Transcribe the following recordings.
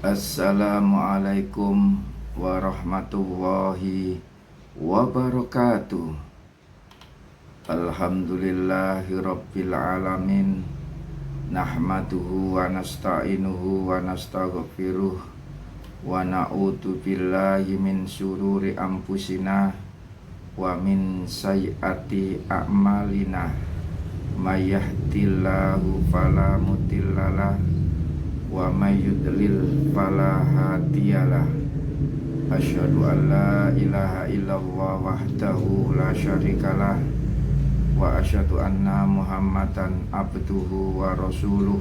Assalamualaikum warahmatullahi wabarakatuh. Alhamdulillahirabbil alamin. Nahmaduhu wa nasta'inuhu wa nastaghfiruh wa na'udzu billahi min syururi anfusina wa min sayyiati a'malina. May yahdihillahu fala mudhillalah wa may yudlil fala hadiyalah. Asyhadu an la ilaha illallah wahdahu la syarikalah wa asyhadu anna Muhammadan abduhu wa rasuluh.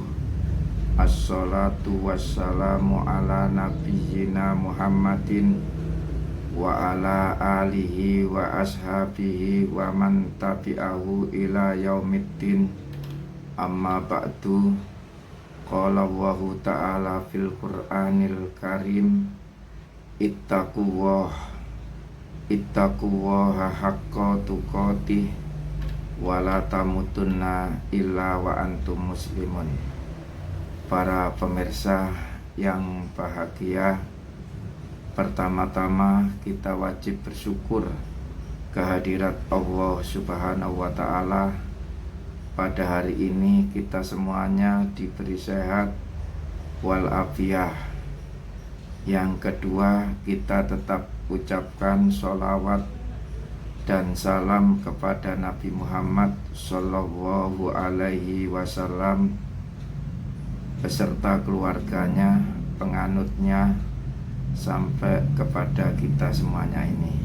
Assalatu wassalamu ala nabiyyina Muhammadin wa ala alihi wa ashabihi wa man tabi'ahu ila yaumiddin. Amma ba'du. Qala Allahu ta'ala fil Qur'anil Karim, ittaqullaha haqqa tuqatih wa la tamutunna illa wa antum muslimun. Para pemirsa yang bahagia, pertama-tama kita wajib bersyukur kehadirat Allah Subhanahu wa ta'ala. Pada hari ini kita semuanya diberi sehat walafiat. Yang kedua, kita tetap ucapkan sholawat dan salam kepada Nabi Muhammad Sallallahu Alaihi Wasallam beserta keluarganya, penganutnya, sampai kepada kita semuanya ini.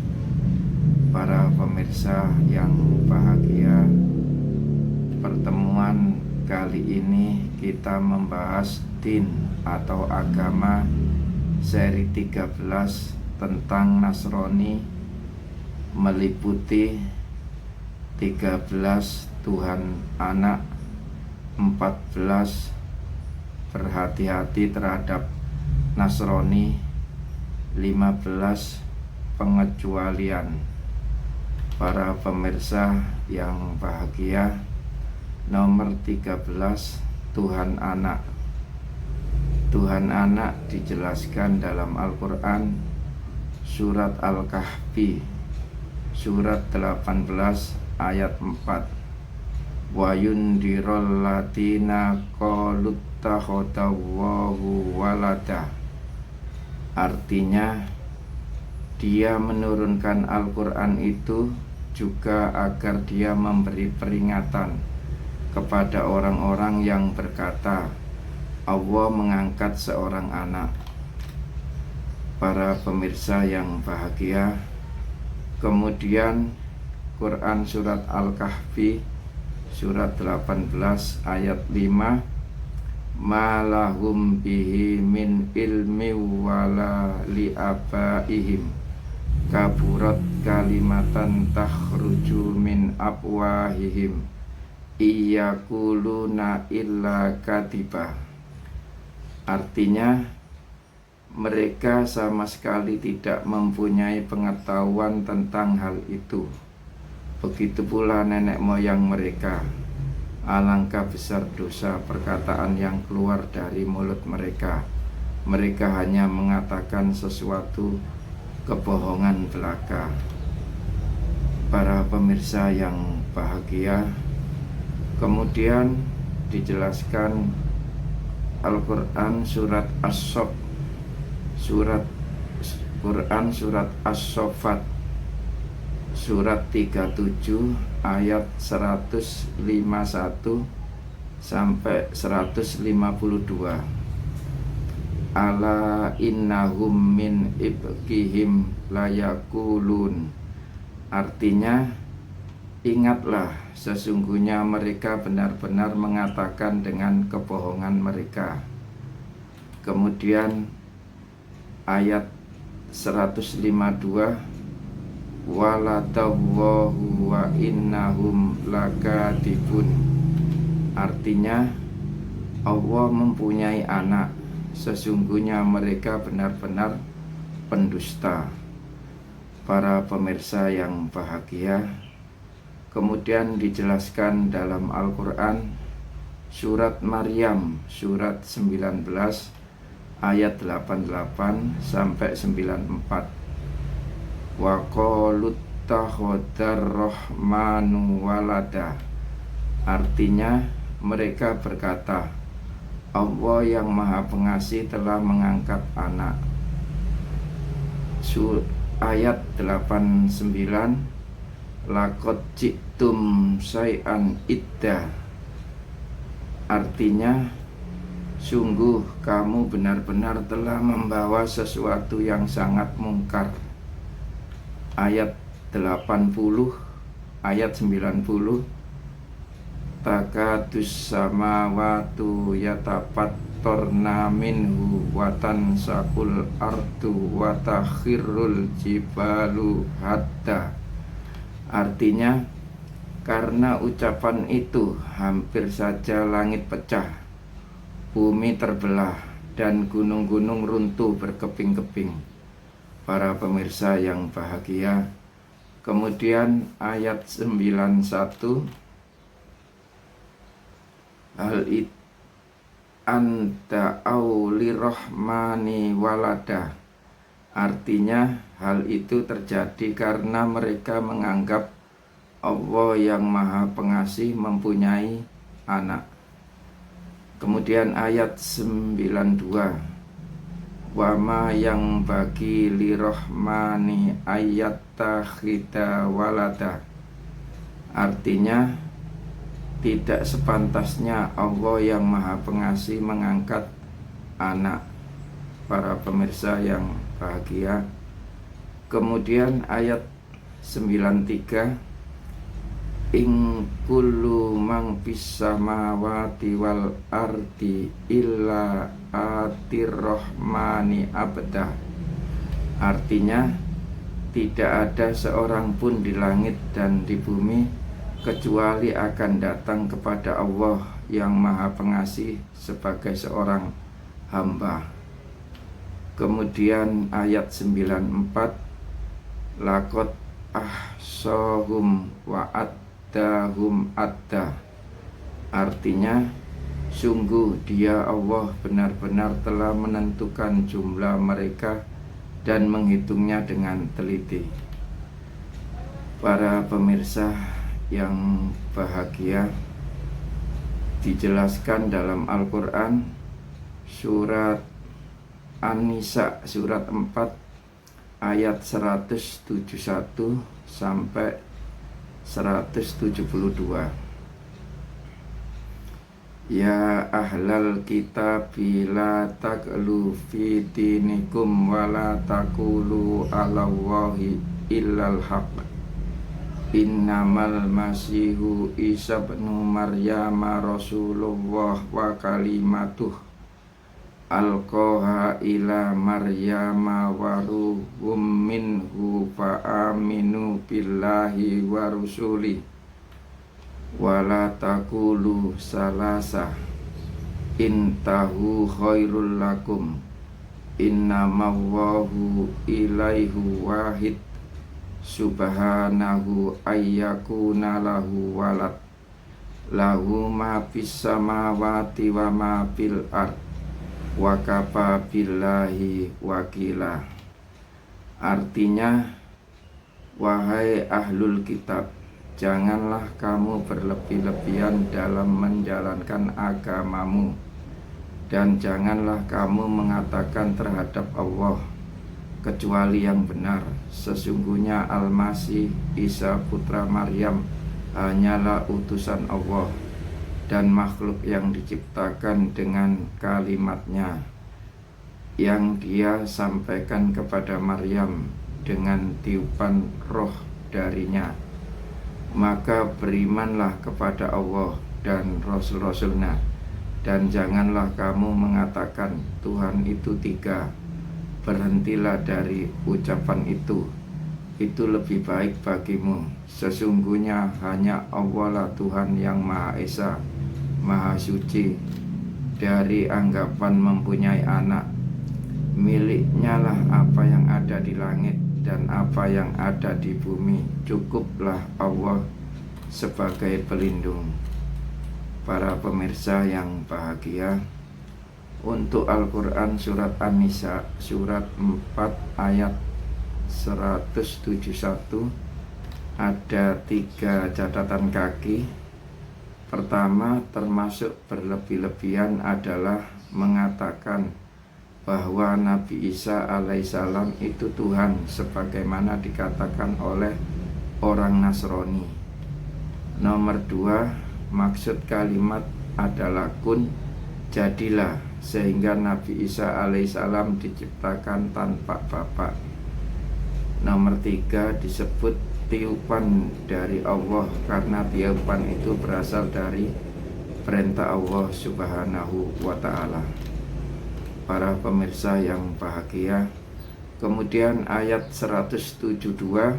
Para pemirsa yang bahagia, pertemuan kali ini kita membahas din atau agama seri 13 tentang Nasrani, meliputi 13 Tuhan Anak, 14 berhati-hati terhadap Nasrani, 15 pengecualian. Para pemirsa yang bahagia, nomor 13 Tuhan Anak. Tuhan Anak dijelaskan dalam Al-Quran surat Al-Kahfi surat 18 ayat 4. Wa yundirul latina qalut takhadallahu walada. Artinya, dia menurunkan Al-Quran itu juga agar dia memberi peringatan kepada orang-orang yang berkata, Allah mengangkat seorang anak. Para pemirsa yang bahagia, kemudian Quran surat Al-Kahfi surat 18 ayat 5, malahum bihi min ilmi wala liabaihim kaburat kalimatan takhruju min afwahihim iyakuluna illa katiba. Artinya, mereka sama sekali tidak mempunyai pengetahuan tentang hal itu. Begitu pula nenek moyang mereka. Alangkah besar dosa perkataan yang keluar dari mulut mereka. Mereka hanya mengatakan sesuatu kebohongan belaka. Para pemirsa yang bahagia, kemudian dijelaskan Al-Quran surat As-Sof, Quran surat As-Sofat surat 37 ayat 151 sampai 152. Ala innahum min ibkihim layakulun. Artinya, ingatlah, sesungguhnya mereka benar-benar mengatakan dengan kebohongan mereka. Kemudian ayat 152, waladallahu wa innahum lakadibun. Artinya, Allah mempunyai anak, sesungguhnya mereka benar-benar pendusta. Para pemirsa yang bahagia, kemudian dijelaskan dalam Al-Quran surat Maryam surat 19 ayat 88 sampai 94. Wa qalut takhadar rahmanu walada. Artinya mereka berkata, Allah yang Maha Pengasih telah mengangkat anak. Ayat 89, laqad ji'tum syai'an idda. Artinya, sungguh kamu benar-benar telah membawa sesuatu yang sangat mungkar. Ayat 80, ayat 90, takadus samawatu yatafattarna minhu wa tansaqul ardu wa takhirrul jibalu hatta. Artinya, karena ucapan itu hampir saja langit pecah, bumi terbelah, dan gunung-gunung runtuh berkeping-keping. Para pemirsa yang bahagia, kemudian ayat 91, hal it anta auli rohmani walada. Artinya hal itu terjadi karena mereka menganggap Allah yang Maha Pengasih mempunyai anak. Kemudian ayat 92, wama yang bagi lirohmani ayat takhida walada. Artinya tidak sepantasnya Allah yang Maha Pengasih mengangkat anak. Para pemirsa yang bahagia, kemudian ayat 93, ing kullu mang pisamawati wal ardi illa atir rohmani abda. Artinya tidak ada seorang pun di langit dan di bumi kecuali akan datang kepada Allah yang Maha Pengasih sebagai seorang hamba. Kemudian ayat 94, laqad ahsahum wa addahum adda. Artinya sungguh Dia Allah benar-benar telah menentukan jumlah mereka dan menghitungnya dengan teliti. Para pemirsa yang bahagia, dijelaskan dalam Al-Quran surat An-Nisa surat 4 ayat 171 sampai 172. Ya ahlal kitab la taqlu fi dinikum wa la taqulu 'ala Allahi illal haqq. Innamal masihu Isa bin Maryam rasulullah wa kalimatuh alqaha ila Maryama wa ruhum minhu fa aminu billahi wa rusuli wala taqulu salasa intahu khairul lakum innamawwahu ilaihu wahid subhanahu ayyakuna lahu walad lahu ma fis samawati wa ma fil ard wa kafa billahi wakila. Artinya, wahai ahlul kitab, janganlah kamu berlebih-lebihan dalam menjalankan agamamu, dan janganlah kamu mengatakan terhadap Allah kecuali yang benar. Sesungguhnya Al-Masih Isa putra Maryam hanyalah utusan Allah dan makhluk yang diciptakan dengan kalimatnya yang Dia sampaikan kepada Maryam dengan tiupan roh darinya. Maka berimanlah kepada Allah dan Rasul-Rasulnya, dan janganlah kamu mengatakan Tuhan itu tiga. Berhentilah dari ucapan itu lebih baik bagimu. Sesungguhnya hanya Allah lah Tuhan yang Maha Esa, Maha Suci dari anggapan mempunyai anak. Miliknya lah apa yang ada di langit dan apa yang ada di bumi. Cukuplah Allah sebagai pelindung. Para pemirsa yang bahagia, Untuk Al-Quran surat An-Nisa surat 4 ayat 171 ada 3 catatan kaki. Pertama, termasuk berlebih-lebihan adalah mengatakan bahwa Nabi Isa alaihissalam itu Tuhan sebagaimana dikatakan oleh orang Nasrani. Nomor 2, maksud kalimat adalah kun, jadilah, sehingga Nabi Isa alaihissalam diciptakan tanpa bapak. Nomor 3, disebut tiupan dari Allah karena tiupan itu berasal dari perintah Allah subhanahu wa ta'ala. Para pemirsa yang bahagia, kemudian ayat 172,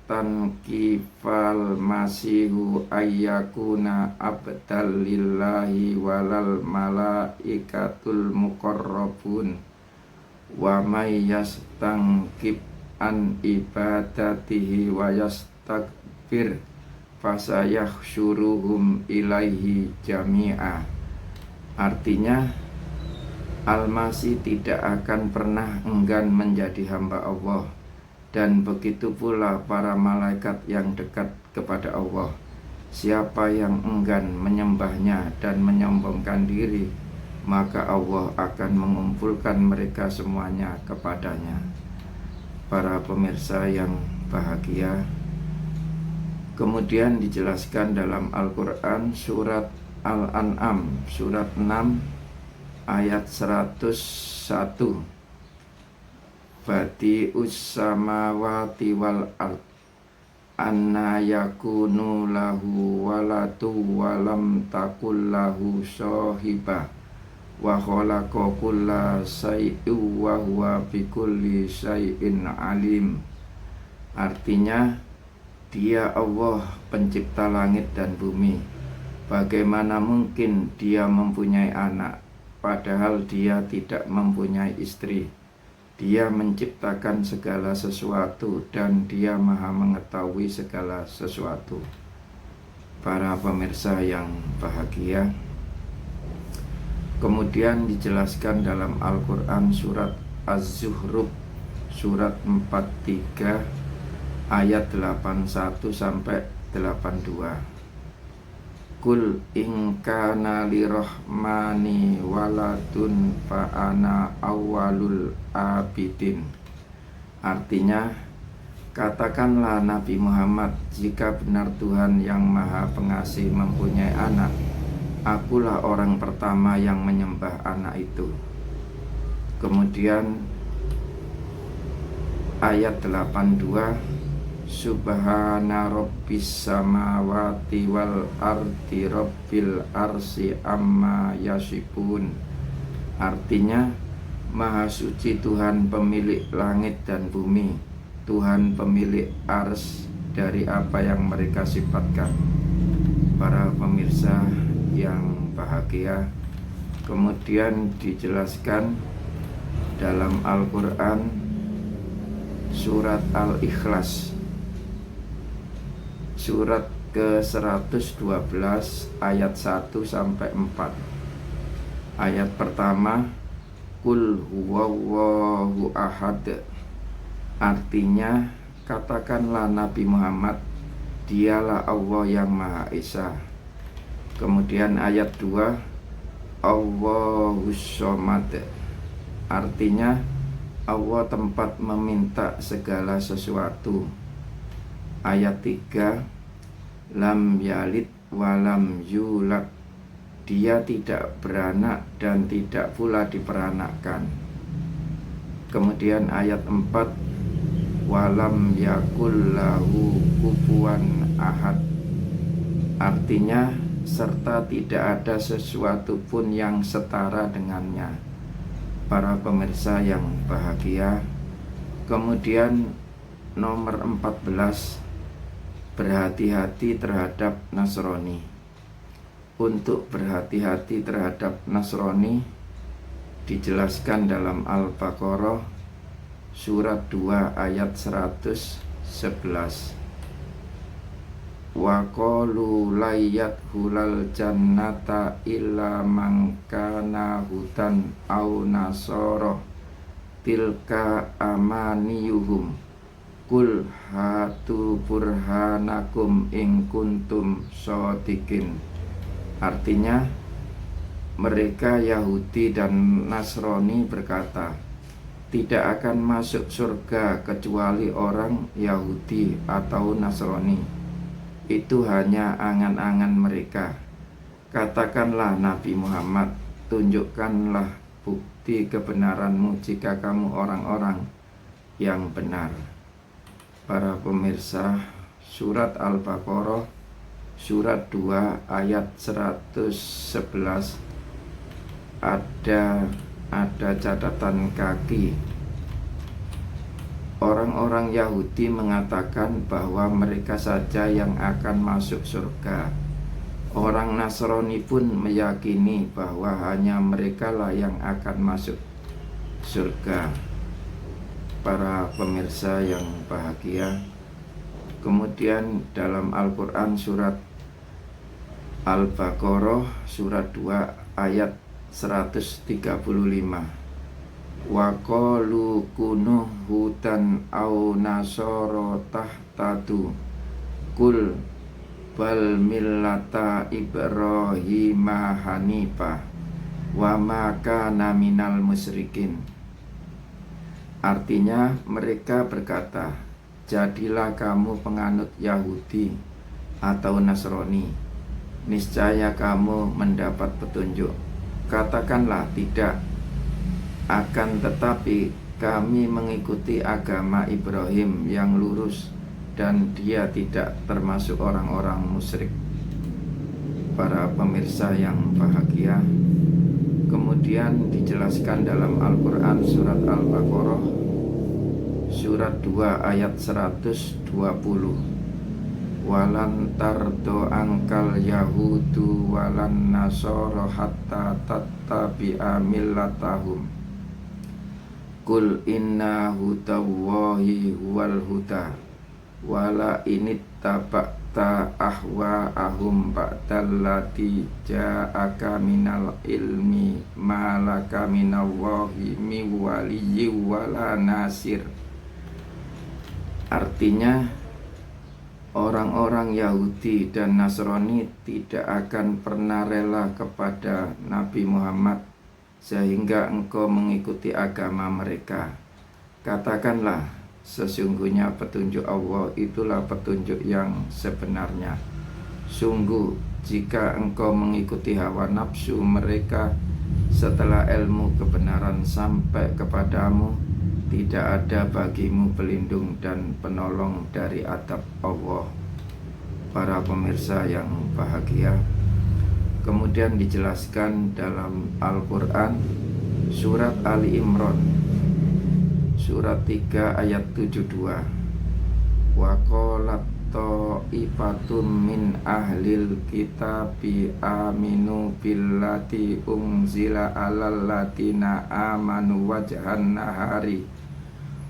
tankifal masihu ayyakuna abdal lillahi walal malaikatul muqarrabun wa may yastankib an ibadatihi wa yastakbir fasayahsyuruhum ilaihi jami'a. Artinya, Al-Masih tidak akan pernah enggan menjadi hamba Allah, dan begitu pula para malaikat yang dekat kepada Allah. Siapa yang enggan menyembahnya dan menyombongkan diri, maka Allah akan mengumpulkan mereka semuanya kepadanya. Para pemirsa yang bahagia, kemudian dijelaskan dalam Al-Quran surat Al-An'am surat 6 ayat 101, Badi'us samawati wal ard anna yakunu lahu waladu walam takul lahu sohibah wa khalaqa kulla syai'in wa huwa bikulli syai'in alim. Artinya, Dia Allah pencipta langit dan bumi. Bagaimana mungkin Dia mempunyai anak, padahal Dia tidak mempunyai istri. Dia menciptakan segala sesuatu dan Dia maha mengetahui segala sesuatu. Para pemirsa yang bahagia, kemudian dijelaskan dalam Al-Quran surat Az-Zuhruf surat 43 ayat 81 sampai 82. Kul in kana lirahmani waladun fa ana awwalul abidin. Artinya, katakanlah Nabi Muhammad, jika benar Tuhan yang Maha Pengasih mempunyai anak, akulah orang pertama yang menyembah anak itu. Kemudian ayat 82, Subhana rabbis samawati wal ardi rabbil arsy amma yasifun. Artinya, Maha suci Tuhan pemilik langit dan bumi, Tuhan pemilik ars dari apa yang mereka sifatkan. Para pemirsa yang bahagia, kemudian dijelaskan dalam Al-Quran surat Al-Ikhlas surat ke-112 ayat 1 sampai 4. Ayat pertama, Kul huwallahu ahad. Artinya, katakanlah Nabi Muhammad, Dialah Allah yang Maha Esa. Kemudian ayat 2, Allahus Somad. Artinya, Allah tempat meminta segala sesuatu. Ayat 3, Lam yalid walam yulad. Dia tidak beranak dan tidak pula diperanakkan. Kemudian ayat 4, Walam yakul lahu kufuwan ahad. Artinya, serta tidak ada sesuatu pun yang setara dengannya. Para pemirsa yang bahagia, kemudian nomor 14, berhati-hati terhadap Nasrani. Untuk berhati-hati terhadap Nasrani dijelaskan dalam Al-Baqarah surat 2 ayat 111. wa qalu layyat hulal jannata illa man kana hudan au nasara tilka amaniyuhum kul hatu burhanakum in kuntum shodiqin. Artinya, mereka Yahudi dan Nasrani berkata, tidak akan masuk surga kecuali orang Yahudi atau Nasrani. Itu hanya angan-angan mereka. Katakanlah Nabi Muhammad, tunjukkanlah bukti kebenaranmu jika kamu orang-orang yang benar. Para pemirsa, surat Al-Baqarah surat 2 ayat 111 ada catatan kaki. Orang-orang Yahudi mengatakan bahwa mereka saja yang akan masuk surga. Orang Nasrani pun meyakini bahwa hanya mereka lah yang akan masuk surga. Para pemirsa yang bahagia, kemudian dalam Al-Quran surat Al-Baqarah surat 2 ayat 135, wa qalu kunu hudan au nasara tahtadu kul bal millata ibrahima hanifa wa ma kana minal musyrikin. Artinya, mereka berkata, jadilah kamu penganut Yahudi atau Nasrani, niscaya kamu mendapat petunjuk. Katakanlah tidak, akan tetapi kami mengikuti agama Ibrahim yang lurus dan dia tidak termasuk orang-orang musyrik. Para pemirsa yang bahagia, kemudian dijelaskan dalam Al-Quran surat Al-Baqarah surat 2 ayat 120, walan tardo angkal yahudu walan nasoro hatta tattabi'a millatahum kul inna hudallahi huwal huda wala init tabakta ahwa'ahum ba'dallati ja'aka minal ilmi malaka minallahi miwaliyyi wala nasir. Artinya, orang-orang Yahudi dan Nasrani tidak akan pernah rela kepada Nabi Muhammad sehingga engkau mengikuti agama mereka. Katakanlah, sesungguhnya petunjuk Allah itulah petunjuk yang sebenarnya. Sungguh, jika engkau mengikuti hawa nafsu mereka setelah ilmu kebenaran sampai kepadamu, tidak ada bagimu pelindung dan penolong dari adab Allah. Para pemirsa yang bahagia, kemudian dijelaskan dalam Al-Quran surat Ali Imran surat 3 ayat 72, wa qalat ta'ifatum min ahlil kitabi aminu billati unzila alal latina amanu wajhan nahari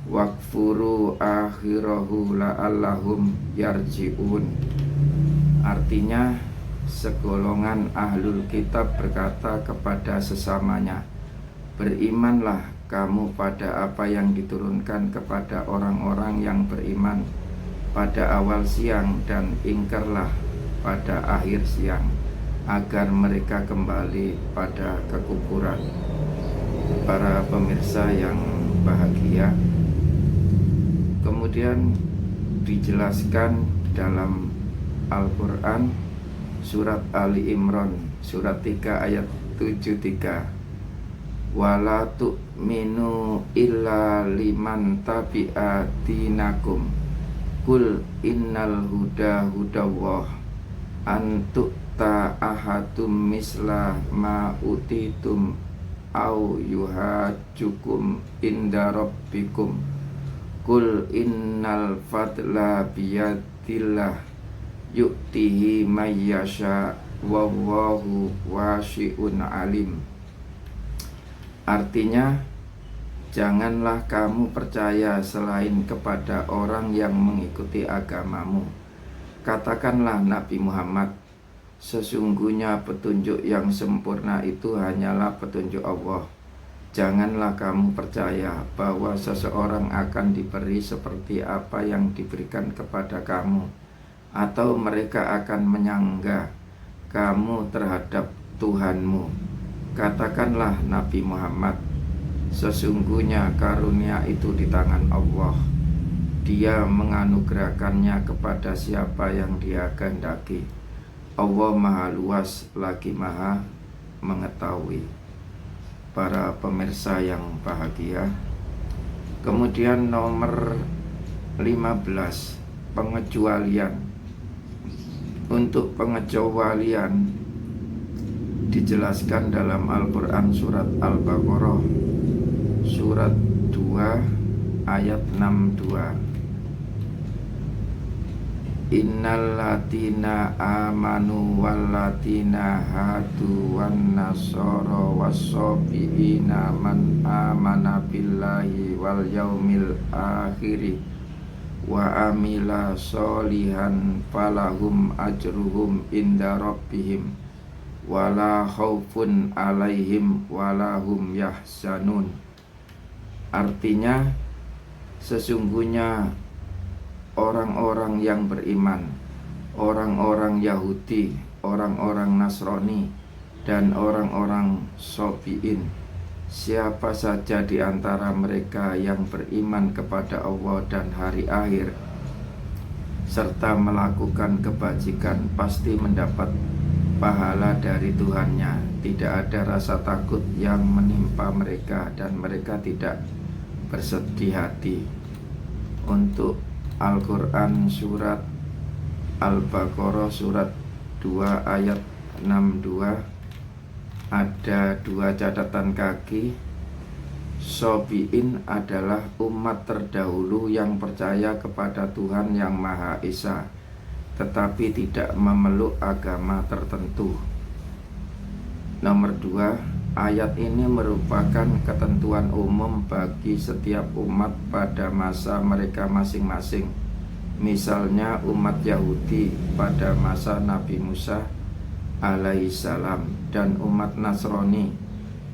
wakfuru akhirahu la'allahum yarji'un. Artinya, segolongan ahlul kitab berkata kepada sesamanya, berimanlah kamu pada apa yang diturunkan kepada orang-orang yang beriman pada awal siang dan ingkarlah pada akhir siang agar mereka kembali pada kekufuran. Para pemirsa yang bahagia, kemudian dijelaskan dalam Al-Quran surat Ali Imran surat 3 ayat 73, wala tu'minu illa liman tabi'a dinakum kul innal huda hudawah antu'ta ahadum misla ma utitum au yuhajukum inda rabbikum kul innal fadla biyadillah yu'tihi mayyasha wallahu wasi'un alim. Artinya, janganlah kamu percaya selain kepada orang yang mengikuti agamamu. Katakanlah Nabi Muhammad, sesungguhnya petunjuk yang sempurna itu hanyalah petunjuk Allah. Janganlah kamu percaya bahwa seseorang akan diberi seperti apa yang diberikan kepada kamu, atau mereka akan menyangga kamu terhadap Tuhanmu. Katakanlah Nabi Muhammad, sesungguhnya karunia itu di tangan Allah. Dia menganugerahkannya kepada siapa yang Dia kehendaki. Allah Maha Luas lagi Maha Mengetahui. Para pemirsa yang bahagia, kemudian nomor 15, pengecualian. Untuk pengecualian dijelaskan dalam Al-Quran surat Al-Baqarah surat 2 ayat 62. Innal latina amanu wal latina hadu wan nasara wassabiina man amana billahi wal yaumil akhiri wa amila sholihan falahum ajruhum inda rabbihim wala khaufun alaihim walahum yahzanun. Artinya, sesungguhnya orang-orang yang beriman, orang-orang Yahudi, orang-orang Nasrani, dan orang-orang Sobiin, siapa saja di antara mereka yang beriman kepada Allah dan hari akhir serta melakukan kebajikan pasti mendapat pahala dari Tuhannya. Tidak ada rasa takut yang menimpa mereka dan mereka tidak bersedih hati. Untuk Al-Quran surat Al-Baqarah surat 2 ayat 62 ada 2 catatan kaki. Sobiin adalah umat terdahulu yang percaya kepada Tuhan yang Maha Esa, tetapi tidak memeluk agama tertentu. Nomor 2, ayat ini merupakan ketentuan umum bagi setiap umat pada masa mereka masing-masing. Misalnya umat Yahudi pada masa Nabi Musa alaihissalam dan umat Nasrani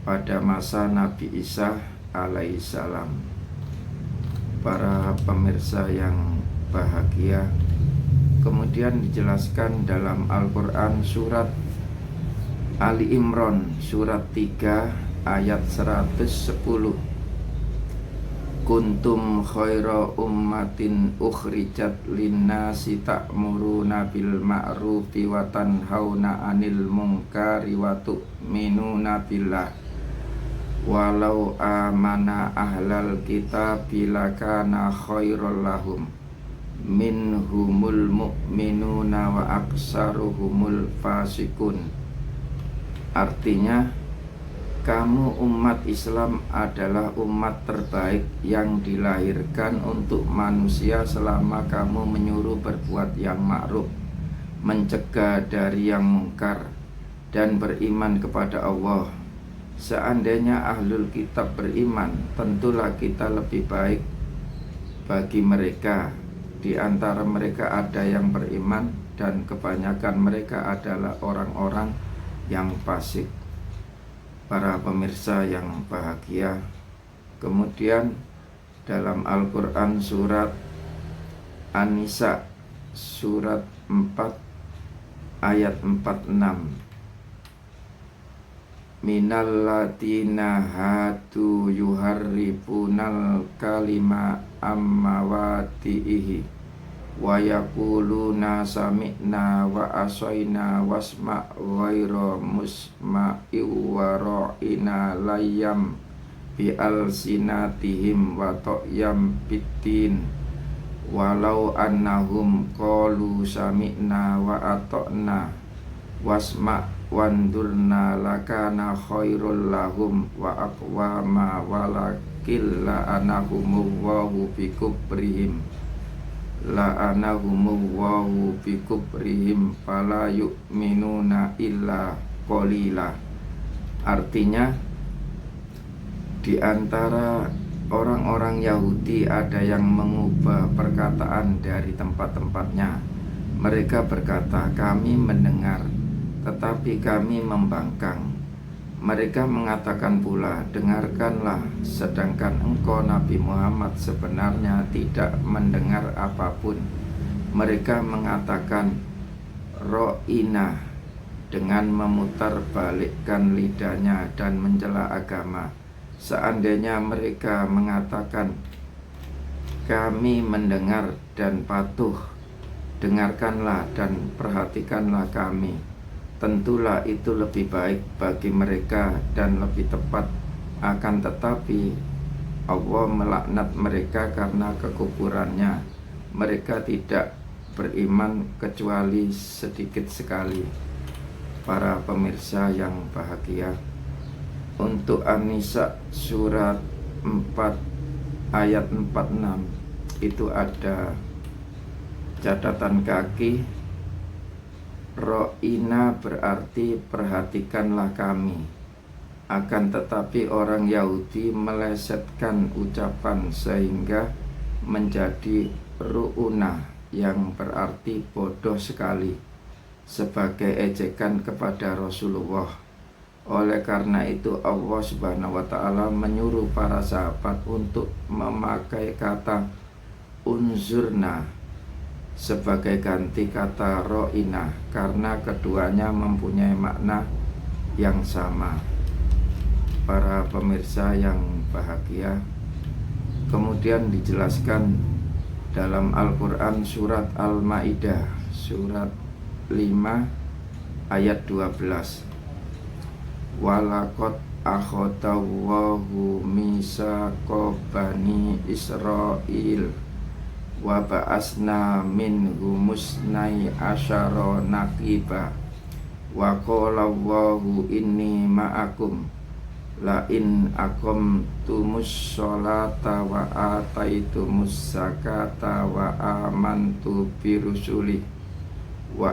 pada masa Nabi Isa alaihissalam. Para pemirsa yang bahagia, kemudian dijelaskan dalam Al-Quran surat Ali Imran surat 3 ayat 110. Kuntum khaira ummatin ukhrijat linnasi ta'muruna bil ma'rufi wa tanhauna 'anil munkari wa tu'minuna billah. Walau amana ahlal kitabi lakana khairal lahum minhumul mu'minuna wa aksaruhumul fasikun. Artinya, kamu umat Islam adalah umat terbaik yang dilahirkan untuk manusia selama kamu menyuruh berbuat yang ma'ruf, mencegah dari yang mungkar, dan beriman kepada Allah. Seandainya ahlul kitab beriman, tentulah kita lebih baik bagi mereka. Di antara mereka ada yang beriman dan kebanyakan mereka adalah orang-orang yang fasik. Para pemirsa yang bahagia, kemudian dalam Al-Quran surat An-Nisa surat 4 ayat 46, minal ladina hadu yuharrifunal kalima ammawatihi wa yaquluna sami'na wa asaina wasma' ghaira musma'i wa ra'ina layyam bi alsinatihim wa ta'yam biddin walau annahum qalu sami'na wa ata'na wasma' wandurna lakana khairul lahum wa aqwama walakil la'anahumullahu bikubrihim la'anahumullahu bikubrihim fala yu'minuna illa qalila. Artinya, di antara orang-orang Yahudi ada yang mengubah perkataan dari tempat-tempatnya. Mereka berkata, kami mendengar, tetapi kami membangkang. Mereka mengatakan pula, dengarkanlah, sedangkan engkau Nabi Muhammad sebenarnya tidak mendengar apapun. Mereka mengatakan, ro'ina, dengan memutarbalikkan lidahnya dan mencela agama. Seandainya mereka mengatakan, kami mendengar dan patuh, dengarkanlah dan perhatikanlah kami, tentulah itu lebih baik bagi mereka dan lebih tepat. Akan tetapi Allah melaknat mereka karena kekufurannya. Mereka tidak beriman kecuali sedikit sekali. Para pemirsa yang bahagia, untuk An-Nisa surat 4 ayat 46 itu ada catatan kaki, ro'ina berarti perhatikanlah kami. Akan tetapi orang Yahudi melesetkan ucapan sehingga menjadi ru'una yang berarti bodoh sekali, sebagai ejekan kepada Rasulullah. Oleh karena itu Allah Subhanahu wa ta'ala menyuruh para sahabat untuk memakai kata unzurna sebagai ganti kata ro'ina, karena keduanya mempunyai makna yang sama. Para pemirsa yang bahagia, kemudian dijelaskan dalam Al-Quran surat Al-Ma'idah surat 5 ayat 12. Walaqad akhadallahu mitsaqa bani Israil wa ba'asna minhum musnai asyara naqiba wa qala Allahu inni ma'akum la in aqamtumus sholata wa ataitumus zakata wa amantu birusuli wa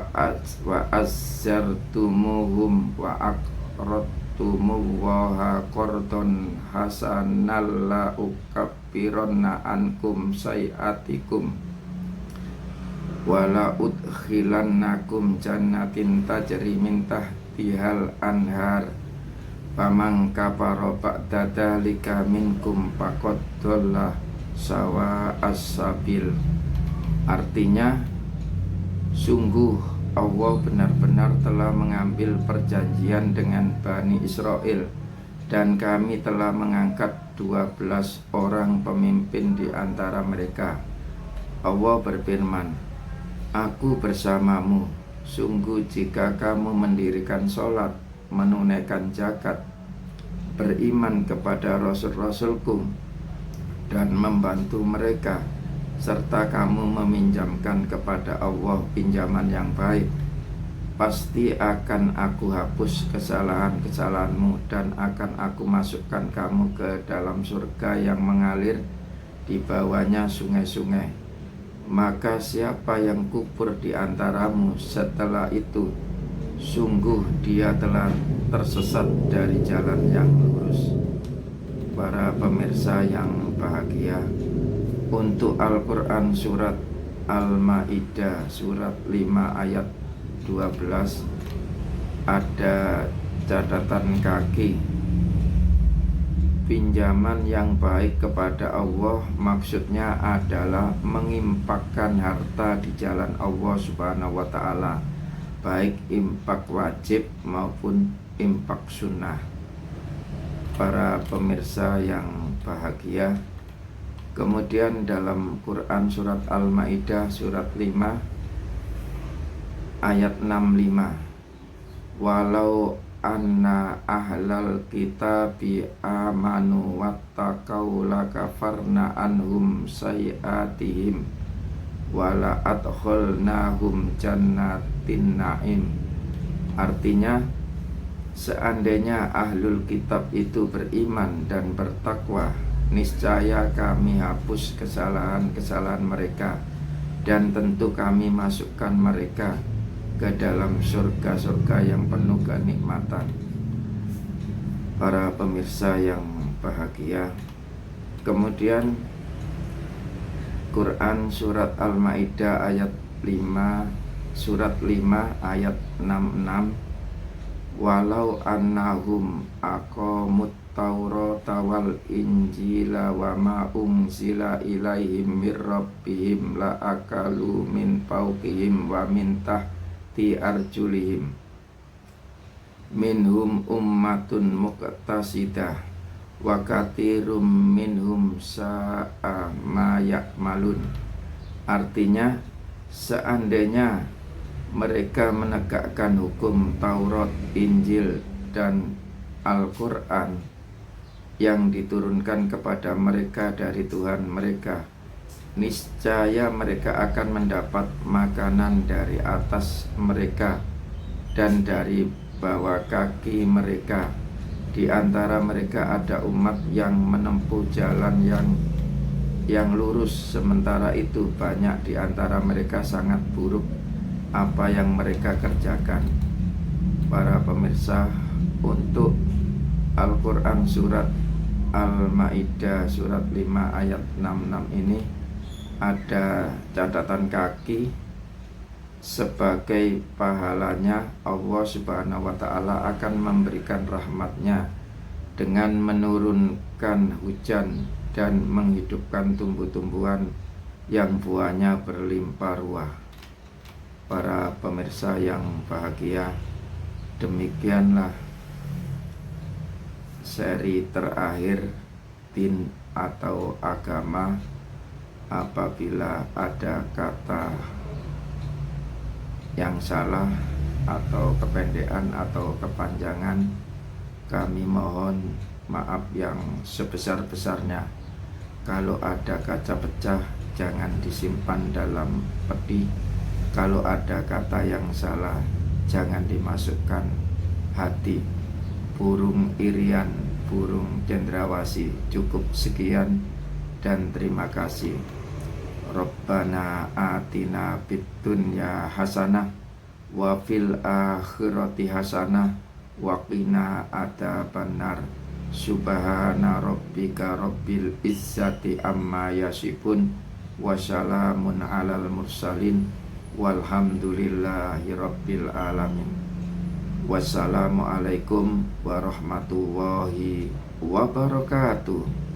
azzartumuhum wa aqradtumullaha qardon hasanal la ukaffiranna ankum sayiatikum wala udkhilannakum jannatin tajri min tahtihal anhar faman kafara ba'da dzalika minkum faqad dhalla sawa as-sabil. Artinya, sungguh Allah benar-benar telah mengambil perjanjian dengan Bani Israel, dan kami telah mengangkat 12 orang pemimpin di antara mereka. Allah berfirman, aku bersamamu, sungguh jika kamu mendirikan sholat, menunaikan zakat, beriman kepada Rasul-Rasulku, dan membantu mereka, serta kamu meminjamkan kepada Allah pinjaman yang baik, pasti akan aku hapus kesalahan-kesalahanmu dan akan aku masukkan kamu ke dalam surga yang mengalir di bawahnya sungai-sungai. Maka siapa yang kufur di antaramu setelah itu, sungguh dia telah tersesat dari jalan yang lurus. Para pemirsa yang bahagia, untuk Al-Quran surat Al-Ma'idah surat 5 ayat 12 ada catatan kaki, pinjaman yang baik kepada Allah maksudnya adalah mengimpakkan harta di jalan Allah Subhanahu wa ta'ala, baik impak wajib maupun impak sunnah. Para pemirsa yang bahagia, kemudian dalam Quran surat Al-Ma'idah surat 5 ayat 65, walau anna ahlal kitabi amanu wattaqau lakafarna anhum sayiatihim wala adkhalnahum jannatin na'im. Artinya, seandainya ahlul kitab itu beriman dan bertakwa, niscaya kami hapus kesalahan-kesalahan mereka, dan tentu kami masukkan mereka ke dalam surga-surga yang penuh kenikmatan. Para pemirsa yang bahagia, kemudian Quran surat Al-Ma'idah ayat 5 surat 5 ayat 66, walau annahum aqamut taurata wal injila wa ma unzila ilaihim mir rabbihim la akalu min fawqihim wa min tahti arjulihim minhum ummatun muqtasidah wa katsirum minhum sa'a ma ya'malun. Artinya, seandainya mereka menegakkan hukum Taurat, Injil, dan Al-Quran yang diturunkan kepada mereka dari Tuhan mereka, niscaya mereka akan mendapat makanan dari atas mereka dan dari bawah kaki mereka. Di antara mereka ada umat yang menempuh jalan yang lurus, sementara itu banyak di antara mereka sangat buruk apa yang mereka kerjakan. Para pemirsa, untuk Al-Quran surat Al-Ma'idah surat 5 ayat 66 ini ada catatan kaki. Sebagai pahalanya, Allah Subhanahu wa Ta'ala akan memberikan rahmatnya dengan menurunkan hujan dan menghidupkan tumbuh-tumbuhan yang buahnya berlimpah ruah. Para pemirsa yang bahagia, demikianlah seri terakhir din atau agama. Apabila ada kata yang salah atau kependekan atau kepanjangan, kami mohon maaf yang sebesar-besarnya. Kalau ada kaca pecah, jangan disimpan dalam peti. Kalau ada kata yang salah, jangan dimasukkan hati. Burung irian, burung cendrawasih. Cukup sekian dan terima kasih. Rabbana atina fid dunya hasanah wa fil akhirati hasanah wa qina adzabannar. Subhana rabbika rabbil izzati amma yasifun wa salamun alal mursalin walhamdulillahi rabbil alamin. Wassalamualaikum warahmatullahi wabarakatuh.